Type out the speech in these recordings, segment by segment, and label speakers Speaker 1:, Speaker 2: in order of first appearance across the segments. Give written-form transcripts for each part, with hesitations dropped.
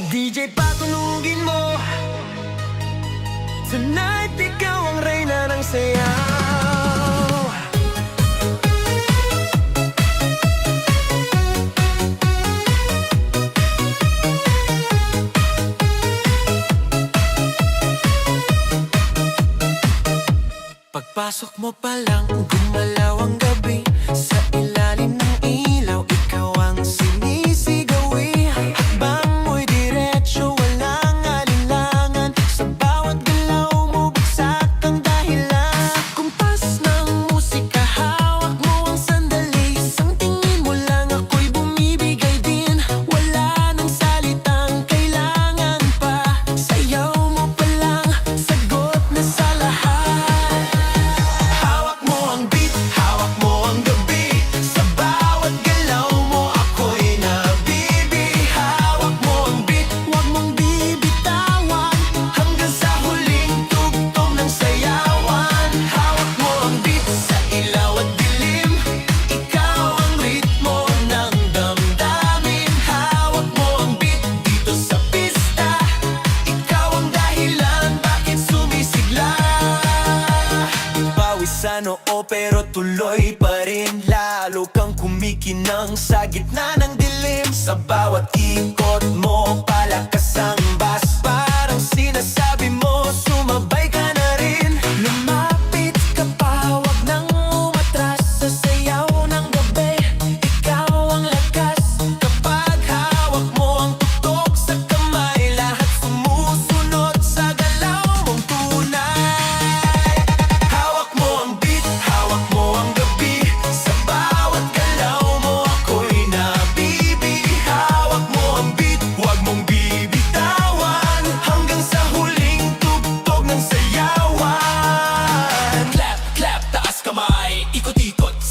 Speaker 1: DJ patunugin mo. Tonight ikaw ang reyna ng sayaw. Pagpasok mo pa lang, gumalaw ang gabi. Sa ilalim ng ilaw, ikaw ang sinisigawi. Hakbang mo'y diretso, walang alinlangan. Sa bawat galaw mo, bagsak ang dahilan. Sa kumpas ng musika, hawak mo ang sandali. Isang tingin mo lang, ako'y bumibigay din. Wala nang salitang kailangan pa. Sayaw mo pa lang, sagot na sa lahat. Sa noo pero tuloy pa rin. Lalo kang kumikinang sa gitna ng dilim. Sa bawat ikot mo, palakas ang bass. Parang sinasabi mo, sumabay ka na rin. Lumapit ka pa, wag nang umatras. Sa sayaw ng gabi, ikaw ang lakas. Kapag hawak mo ang tutok sa kamay, lahat sumusunod sa galaw mong tunay.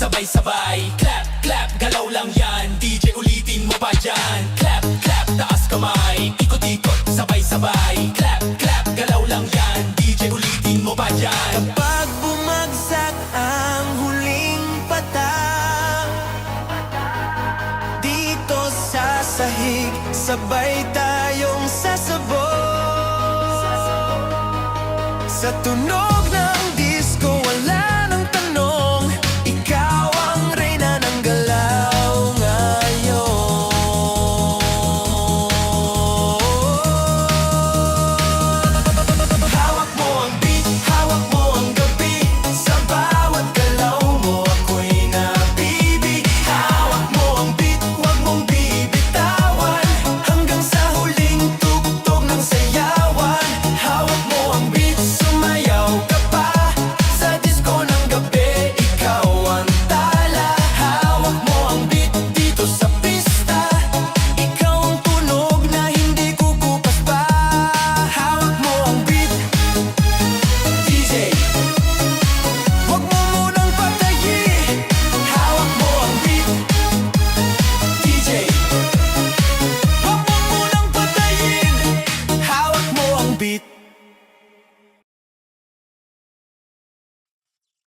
Speaker 1: Sabay-sabay, clap, clap, galaw lang yan. DJ ulitin mo pa dyan. Clap, clap, taas kamay. Ikot-ikot, sabay-sabay. Clap, clap, galaw lang yan. DJ ulitin mo pa dyan. Kapag bumagsak ang huling patak, dito sa sahig, sabay tayong sasabog sa tunog na